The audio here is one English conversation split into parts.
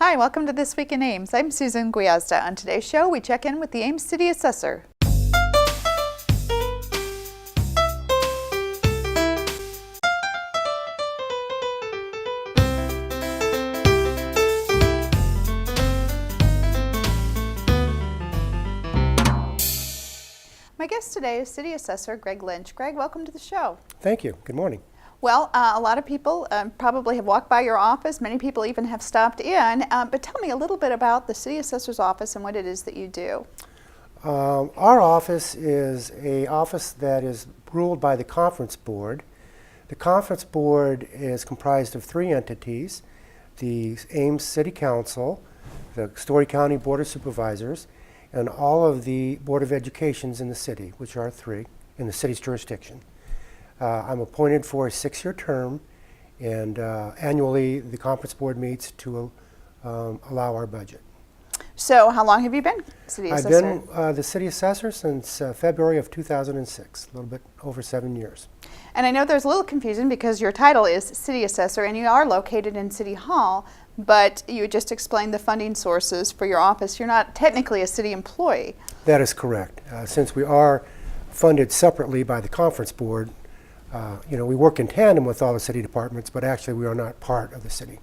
Hi, welcome to This Week in Ames. I'm Susan Guiazda. On today's show, we check in with the Ames City Assessor. My guest today is City Assessor Greg Lynch. Greg, welcome to the show. Thank you. Good morning. Well, a lot of people probably have walked by your office. Many people even have stopped in. But tell me a little bit about the City Assessor's office and what it is that you do. Our office is an office that is ruled by the Conference Board. The Conference Board is comprised of three entities: the Ames City Council, the Story County Board of Supervisors, and all of the Board of Educations in the city, which are three in the city's jurisdiction. I'm appointed for a 6-year term, and annually the Conference Board meets to allow our budget. So how long have you been City Assessor? I've been the City Assessor since February of 2006, a little bit over 7 years. And I know there's a little confusion because your title is City Assessor and you are located in City Hall, but you just explained the funding sources for your office. You're not technically a city employee. That is correct. Since we are funded separately by the Conference Board, we work in tandem with all the city departments, but actually we are not part of the city.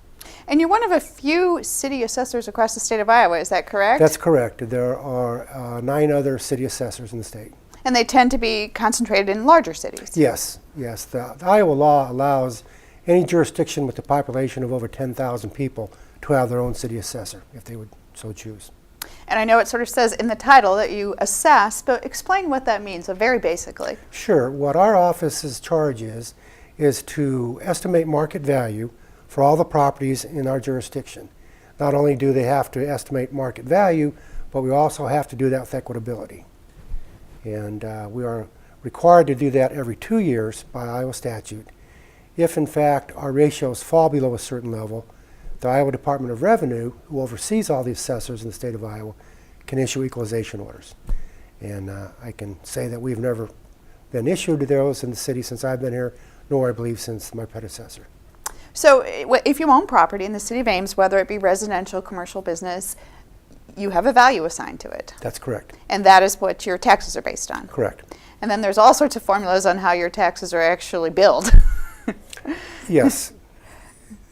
And you're one of a few city assessors across the state of Iowa, is that correct? That's correct. There are 9 other city assessors in the state. And they tend to be concentrated in larger cities? Yes. The Iowa law allows any jurisdiction with a population of over 10,000 people to have their own city assessor, if they would so choose. And I know it sort of says in the title that you assess, but explain what that means, so very basically. Sure. What our office's charge is to estimate market value for all the properties in our jurisdiction. Not only do they have to estimate market value, but we also have to do that with equitability. And we are required to do that every 2 years by Iowa statute. If, in fact, our ratios fall below a certain level, the Iowa Department of Revenue, who oversees all the assessors in the state of Iowa, can issue equalization orders. And I can say that we've never been issued to those in the city since I've been here, nor I believe since my predecessor. So if you own property in the city of Ames, whether it be residential, commercial, business, you have a value assigned to it. That's correct. And that is what your taxes are based on. Correct. And then there's all sorts of formulas on how your taxes are actually billed. Yes.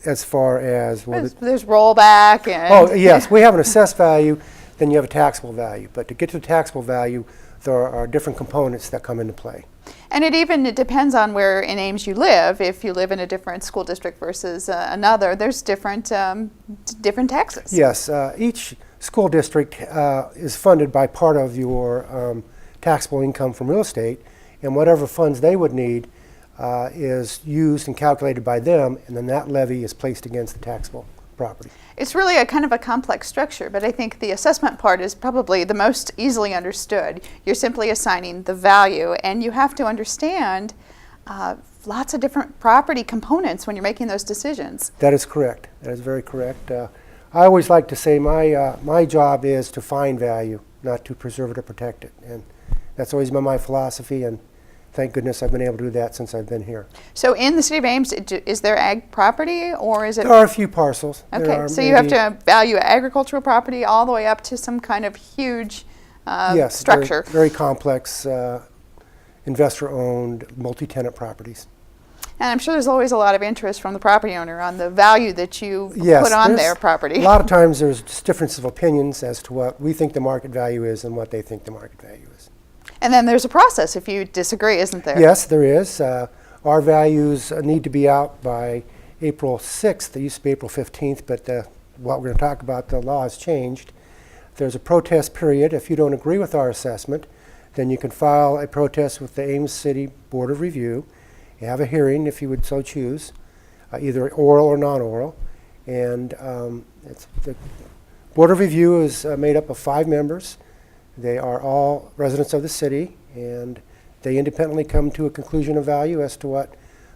As far as... There's rollback and... Oh, yes. We have an assessed value, then you have a taxable value. But to get to the taxable value, there are different components that come into play. And it depends on where in Ames you live. If you live in a different school district versus another, there's different taxes. Yes. Each school district is funded by part of your taxable income from real estate, and whatever funds they would need is used and calculated by them, and then that levy is placed against the taxable property. It's really a kind of a complex structure, but I think the assessment part is probably the most easily understood. You're simply assigning the value, and you have to understand lots of different property components when you're making those decisions. That is correct. That is very correct. I always like to say my job is to find value, not to preserve it or protect it, and that's always been my philosophy, and thank goodness I've been able to do that since I've been here. So in the city of Ames, is there ag property, or is it? There are a few parcels. Okay, so you have to value agricultural property all the way up to some kind of huge yes, structure. Very complex, investor-owned, multi-tenant properties. And I'm sure there's always a lot of interest from the property owner on the value that you yes, put on their property. A lot of times there's just differences of opinions as to what we think the market value is and what they think the market value is. And then there's a process if you disagree, isn't there? Yes, there is. Our values need to be out by April 6th. They used to be April 15th, but what we're going to talk about, the law has changed. There's a protest period. If you don't agree with our assessment, then you can file a protest with the Ames City Board of Review. You have a hearing if you would so choose, either oral or non-oral. And the Board of Review is made up of 5 members. They are all residents of the city, and they independently come to a conclusion of value as to what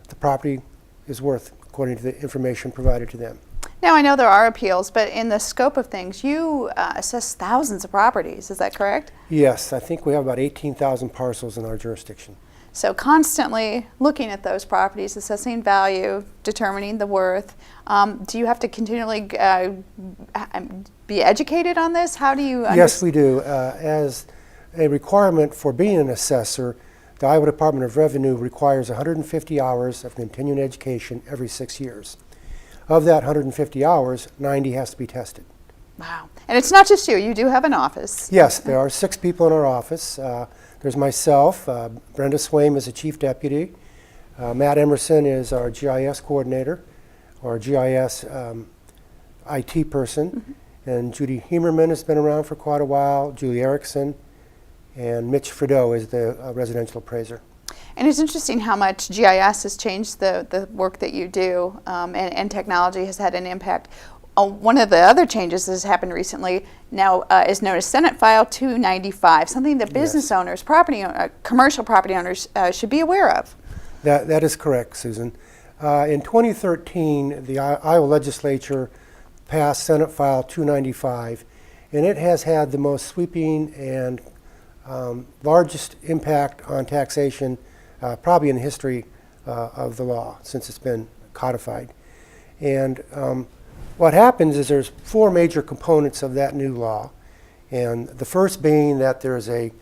the property is worth according to the information provided to them. Now, I know there are appeals, but in the scope of things, you assess thousands of properties. Is that correct? Yes, I think we have about 18,000 parcels in our jurisdiction. So constantly looking at those properties, assessing value, determining the worth. Do you have to continually be educated on this? How do you Yes, we do. As a requirement for being an assessor, the Iowa Department of Revenue requires 150 hours of continuing education every 6 years. Of that 150 hours, 90 has to be tested. Wow. And it's not just you. You do have an office. Yes, there are 6 people in our office. There's myself, Brenda Swaim is the chief deputy, Matt Emerson is our GIS coordinator, or GIS IT person, and Judy Hemerman has been around for quite a while, Julie Erickson, and Mitch Frideau is the residential appraiser. And it's interesting how much GIS has changed the work that you do, and technology has had an impact. One of the other changes that has happened recently now is known as Senate File 295, something that business owners, commercial property owners should be aware of. That is correct, Susan. In 2013, the Iowa legislature passed Senate File 295, and it has had the most sweeping and largest impact on taxation probably in the history of the law since it's been codified. And what happens is there's 4 major components of that new law, and the first being that there's a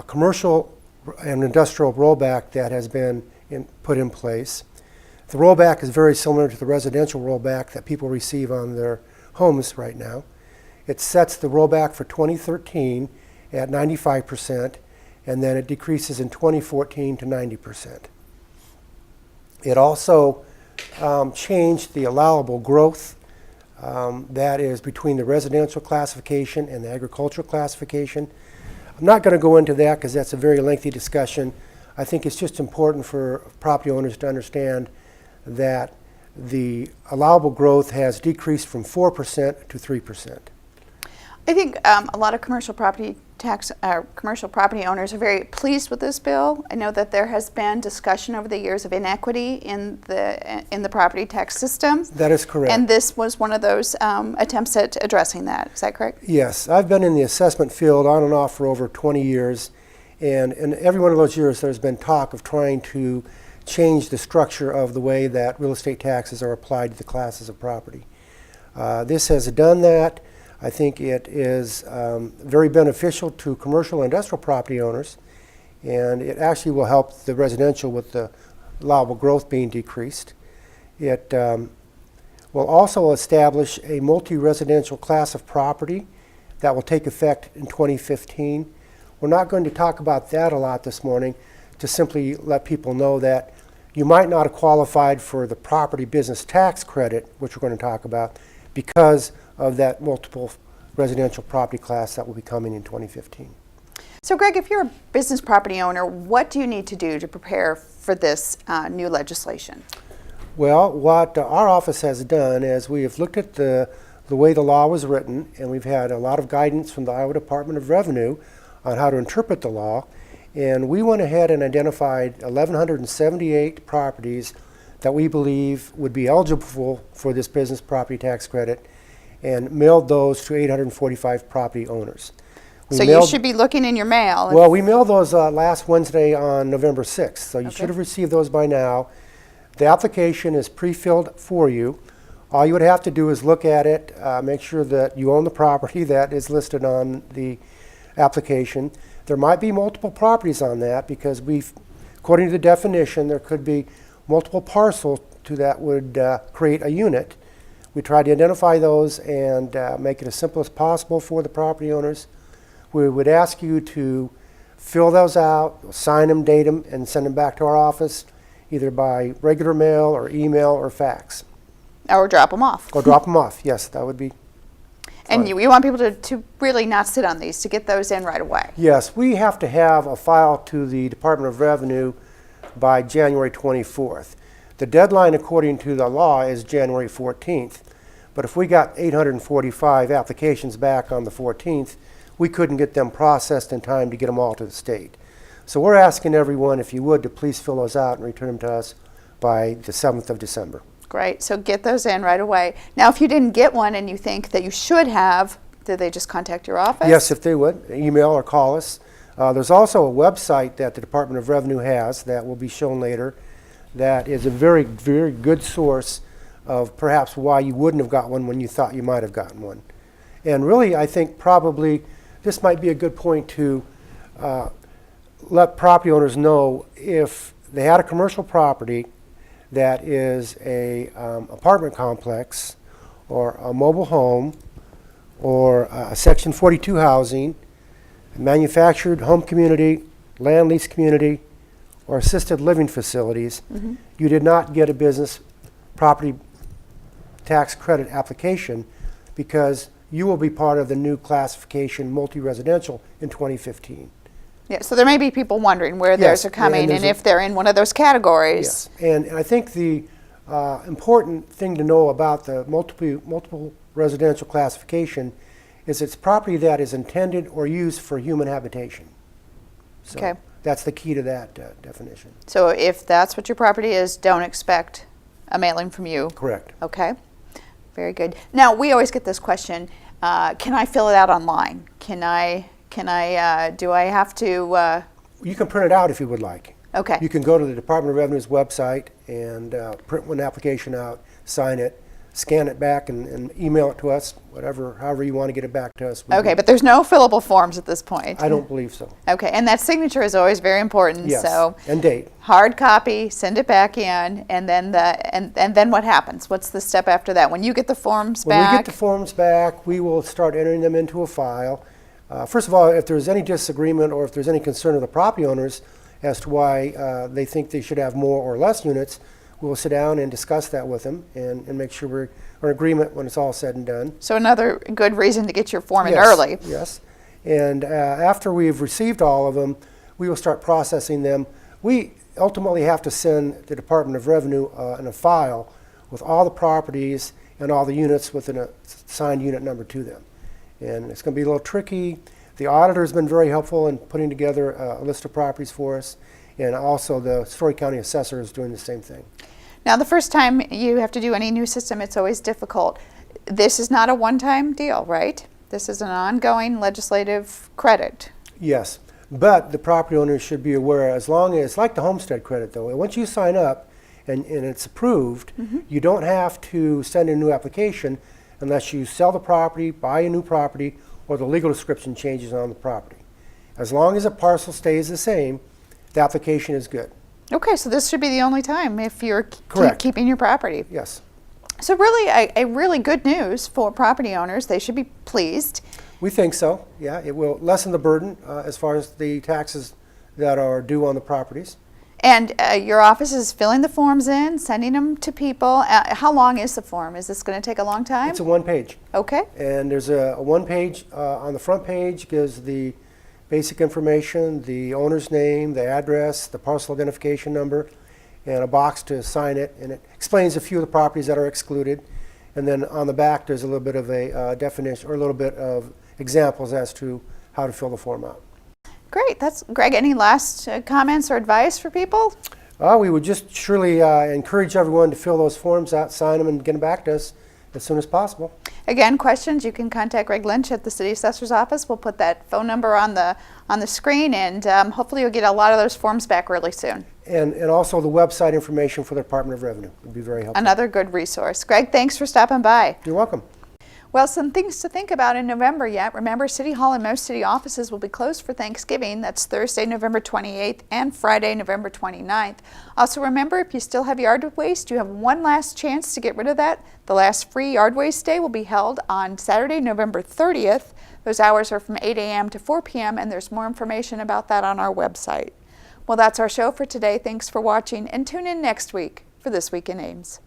commercial and industrial rollback that has been put in place. The rollback is very similar to the residential rollback that people receive on their homes right now. It sets the rollback for 2013 at 95%, and then it decreases in 2014 to 90%. It also changed the allowable growth that is between the residential classification and the agricultural classification. I'm not going to go into that because that's a very lengthy discussion. I think it's just important for property owners to understand that the allowable growth has decreased from 4% to 3%. I think a lot of commercial property owners are very pleased with this bill. I know that there has been discussion over the years of inequity in the property tax system. That is correct. And this was one of those attempts at addressing that. Is that correct? Yes. I've been in the assessment field on and off for over 20 years, and in every one of those years there's been talk of trying to change the structure of the way that real estate taxes are applied to the classes of property. This has done that. I think it is very beneficial to commercial and industrial property owners, and it actually will help the residential with the allowable growth being decreased. It will also establish a multi-residential class of property that will take effect in 2015. We're not going to talk about that a lot this morning, to simply let people know that you might not have qualified for the property business tax credit, which we're going to talk about, because of that multiple residential property class that will be coming in 2015. So Greg, if you're a business property owner, what do you need to do to prepare for this new legislation? Well, what our office has done is we have looked at the way the law was written, and we've had a lot of guidance from the Iowa Department of Revenue on how to interpret the law, and we went ahead and identified 1,178 properties that we believe would be eligible for this business property tax credit, and mailed those to 845 property owners. So you should be looking in your mail. Well, we mailed those last Wednesday on November 6th, so you should have received those by now. The application is pre-filled for you. All you would have to do is look at it, make sure that you own the property that is listed on the application. There might be multiple properties on that because according to the definition, there could be multiple parcels that would create a unit. We try to identify those and make it as simple as possible for the property owners. We would ask you to fill those out, sign them, date them, and send them back to our office, either by regular mail or email or fax. Or drop them off. Or drop them off, yes, that would be fine. And you want people to really not sit on these, to get those in right away. Yes, we have to have a file to the Department of Revenue by January 24th. The deadline, according to the law, is January 14th. But if we got 845 applications back on the 14th, we couldn't get them processed in time to get them all to the state. So we're asking everyone, if you would, to please fill those out and return them to us by the 7th of December. Great. So get those in right away. Now, if you didn't get one and you think that you should have, did they just contact your office? Yes, if they would. Email or call us. There's also a website that the Department of Revenue has that will be shown later that is a very, very good source of perhaps why you wouldn't have got one when you thought you might have gotten one. And really, I think probably this might be a good point to let property owners know if they had a commercial property that is a apartment complex or a mobile home or a Section 42 housing, manufactured home community, land lease community, or assisted living facilities, you did not get a business property tax credit application because you will be part of the new classification multi-residential in 2015. Yeah, so there may be people wondering where theirs are coming and if they're in one of those categories. Yes, and I think the important thing to know about the multiple residential classification is it's property that is intended or used for human habitation. So Okay. that's the key to that definition. So if that's what your property is, don't expect a mailing from you. Correct. Okay, very good. Now, we always get this question, can I fill it out online? Do I have to, You can print it out if you would like. okay. You can go to the Department of Revenue's website and print one application out, sign it, scan it back, and email it to us, however you want to get it back to us. Okay, but there's no fillable forms at this point. I don't believe so. Okay, and that signature is always very important. Yes, So and date. hard copy, send it back in, and then and then what happens? What's the step after that? When you get the forms When we back? get the forms back, we will start entering them into a file. First of all, if there's any disagreement or if there's any concern of the property owners as to why they think they should have more or less units, we'll sit down and discuss that with them and make sure we're in agreement when it's all said and done. So another good reason to get your form in Yes, early. Yes. And after we've received all of them, we will start processing them. We ultimately have to send the Department of Revenue in a file with all the properties and all the units with an assigned unit number to them. And it's going to be a little tricky. The auditor's been very helpful in putting together a list of properties for us. And also the Story County Assessor is doing the same thing. Now, the first time you have to do any new system, it's always difficult. This is not a one-time deal, right? This is an ongoing legislative credit. Yes, but the property owners should be aware, as long as, it's like the homestead credit though, once you sign up and it's approved, you don't have to send in a new application unless you sell the property, buy a new property, or the legal description changes on the property. As long as the parcel stays the same, the application is good. Okay, so this should be the only time if you're Correct. keeping your property. Yes. So really, a really good news for property owners. They should be pleased. We think so, yeah. It will lessen the burden as far as the taxes that are due on the properties. And your office is filling the forms in, sending them to people. How long is the form? Is this going to take a long time? It's a one page. Okay. And there's a one page on the front page gives the basic information, the owner's name, the address, the parcel identification number, and a box to sign it. And it explains a few of the properties that are excluded. And then on the back, there's a little bit of a definition or a little bit of examples as to how to fill the form out. Great. That's Greg. Any last comments or advice for people? We would just surely encourage everyone to fill those forms out, sign them, and get them back to us as soon as possible. Again, questions, you can contact Greg Lynch at the City Assessor's Office. We'll put that phone number on the screen, and hopefully you'll get a lot of those forms back really soon. And also the website information for the Department of Revenue would be very helpful. Another good resource. Greg, thanks for stopping by. You're welcome. Well, some things to think about in November yet. Remember, City Hall and most city offices will be closed for Thanksgiving. That's Thursday, November 28th and Friday, November 29th. Also remember, if you still have yard waste, you have one last chance to get rid of that. The last free yard waste day will be held on Saturday, November 30th. Those hours are from 8 a.m. to 4 p.m. and there's more information about that on our website. Well, that's our show for today. Thanks for watching and tune in next week for This Week in Ames.